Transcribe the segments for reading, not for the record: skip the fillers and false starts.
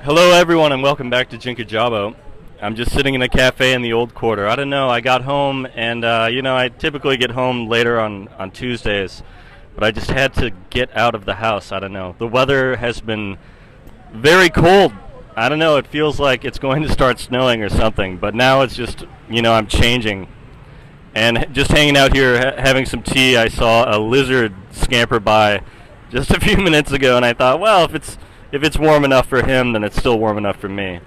Hello, everyone, and welcome back to Jinkajabo. I'm just sitting in a cafe in the old quarter. I don't know, I got home, and, I typically get home later on Tuesdays, but I just had to get out of the house. I don't know. The weather has been very cold. I don't know, it feels like it's going to start snowing or something, but now it's just, I'm changing. And just hanging out here, having some tea, I saw a lizard scamper by just a few minutes ago, and I thought, well, if it's warm enough for him, then it's still warm enough for me.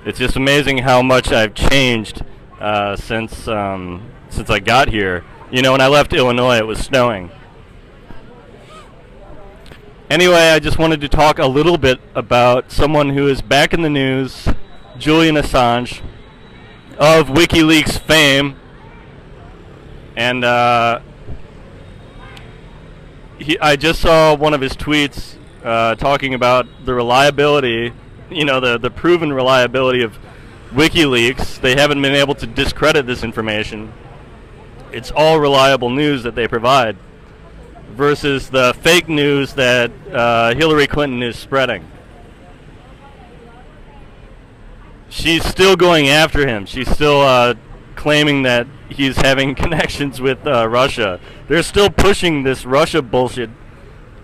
It's just amazing how much I've changed since I got here. When I left Illinois, it was snowing. Anyway, I just wanted to talk a little bit about someone who is back in the news, Julian Assange, of WikiLeaks fame. And I just saw one of his tweets talking about the reliability, the proven reliability of WikiLeaks. They haven't been able to discredit this information. It's all reliable news that they provide versus the fake news that Hillary Clinton is spreading. She's still going after him. She's still claiming that he's having connections with Russia. They're still pushing this Russia bullshit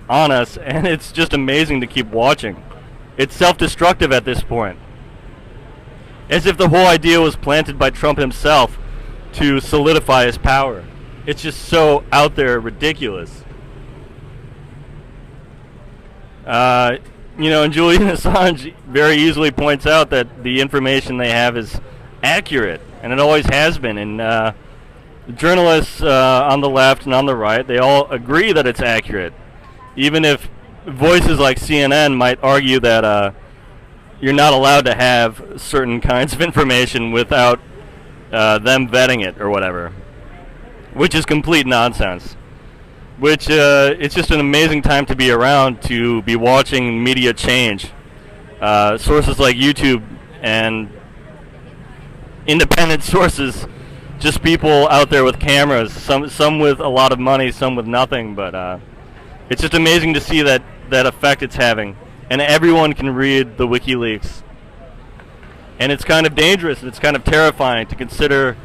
on us, and it's just amazing to keep watching. It's self-destructive at this point. As if the whole idea was planted by Trump himself to solidify his power. It's just so out there ridiculous. And Julian Assange very easily points out that the information they have is accurate, and it always has been. And journalists on the left and on the right, they all agree that it's accurate. Even if voices like CNN might argue that you're not allowed to have certain kinds of information without them vetting it or whatever, which is complete nonsense. Which it's just an amazing time to be around, to be watching media change. Sources like YouTube and independent sources, just people out there with cameras, some with a lot of money, some with nothing, but it's just amazing to see that effect it's having. And everyone can read the WikiLeaks. And it's kind of dangerous, and it's kind of terrifying to consider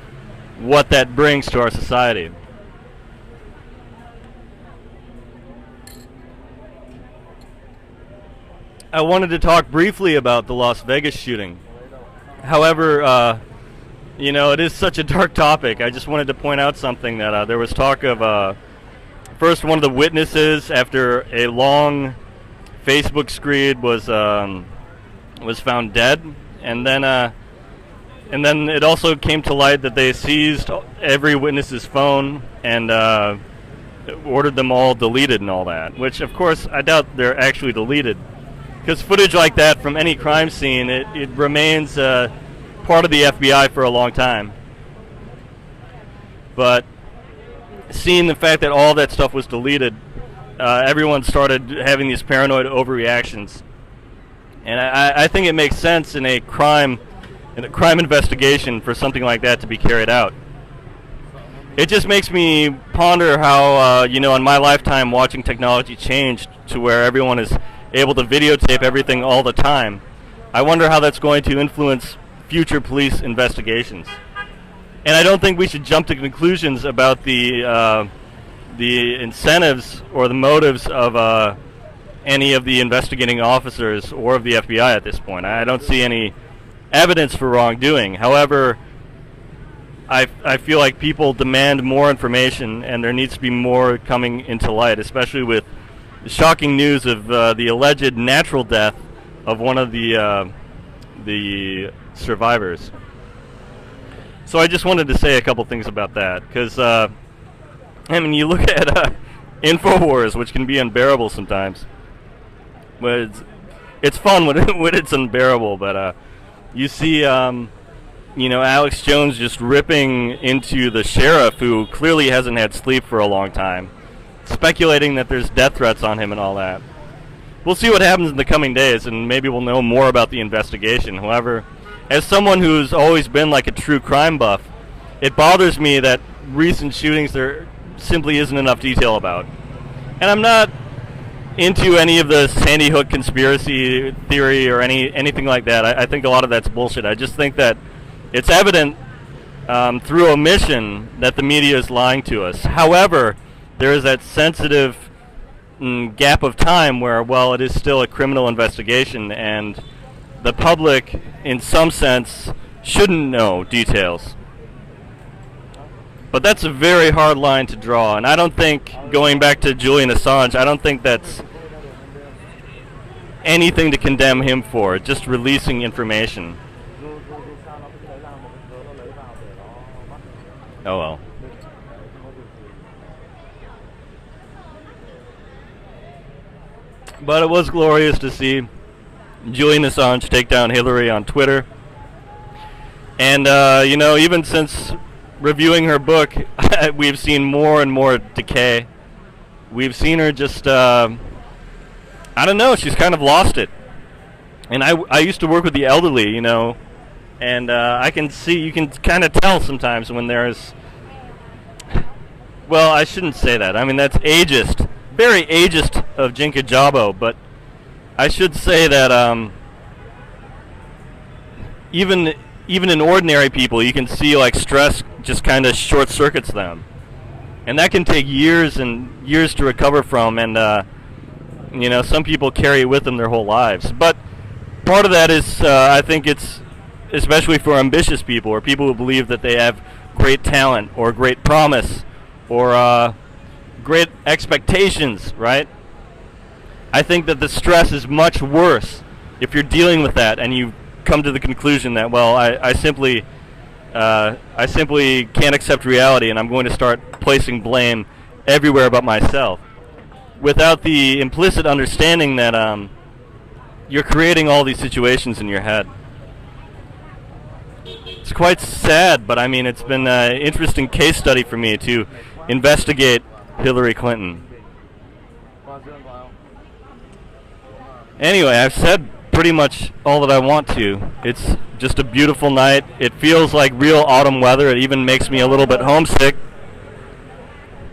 what that brings to our society. I wanted to talk briefly about the Las Vegas shooting. However, it is such a dark topic. I just wanted to point out something that there was talk of first, one of the witnesses, after a long Facebook screed, was found dead, and then it also came to light that they seized every witness's phone and ordered them all deleted and all that. Which, of course, I doubt they're actually deleted, because footage like that from any crime scene, it remains part of the FBI for a long time. But seeing the fact that all that stuff was deleted, everyone started having these paranoid overreactions, and I think it makes sense in a crime investigation for something like that to be carried out. It just makes me ponder how in my lifetime, watching technology change to where everyone is able to videotape everything all the time. I wonder how that's going to influence future police investigations. And I don't think we should jump to conclusions about the incentives or the motives of any of the investigating officers or of the FBI at this point. I don't see any evidence for wrongdoing. However, I feel like people demand more information, and there needs to be more coming into light, especially with the shocking news of the alleged natural death of one of the survivors. So I just wanted to say a couple things about that, because you look at InfoWars, which can be unbearable sometimes. But it's fun when it's unbearable. But you see, Alex Jones just ripping into the sheriff, who clearly hasn't had sleep for a long time, speculating that there's death threats on him and all that. We'll see what happens in the coming days, and maybe we'll know more about the investigation. However, as someone who's always been like a true crime buff, it bothers me that recent shootings there simply isn't enough detail about. And I'm not into any of the Sandy Hook conspiracy theory or anything like that. I think a lot of that's bullshit. I just think that it's evident through omission that the media is lying to us. However, there is that sensitive gap of time where, well, it is still a criminal investigation, and the public, in some sense, shouldn't know details. But that's a very hard line to draw, and I don't think, going back to Julian Assange, I don't think that's anything to condemn him for, just releasing information. Oh well. But it was glorious to see Julian Assange take down Hillary on Twitter. And, you know, even since reviewing her book, we've seen more and more decay. We've seen her just, I don't know, she's kind of lost it. And I used to work with the elderly, you know, and I can see, you can kind of tell sometimes when there's, well, I shouldn't say that. I mean, that's ageist, very ageist of Jinka Jabo, but I should say that even in ordinary people, you can see like stress just kind of short circuits them, and that can take years and years to recover from. And you know, some people carry it with them their whole lives. But part of that is, I think it's especially for ambitious people or people who believe that they have great talent or great promise or great expectations, right? I think that the stress is much worse if you're dealing with that and you come to the conclusion that, well, I simply can't accept reality, and I'm going to start placing blame everywhere but myself, without the implicit understanding that you're creating all these situations in your head. It's quite sad, but I mean, it's been an interesting case study for me to investigate Hillary Clinton. Anyway, I've said pretty much all that I want to. It's just a beautiful night. It feels like real autumn weather. It even makes me a little bit homesick.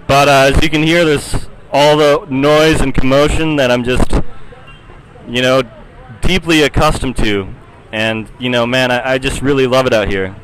But as you can hear, there's all the noise and commotion that I'm just, you know, deeply accustomed to. And, you know, man, I just really love it out here.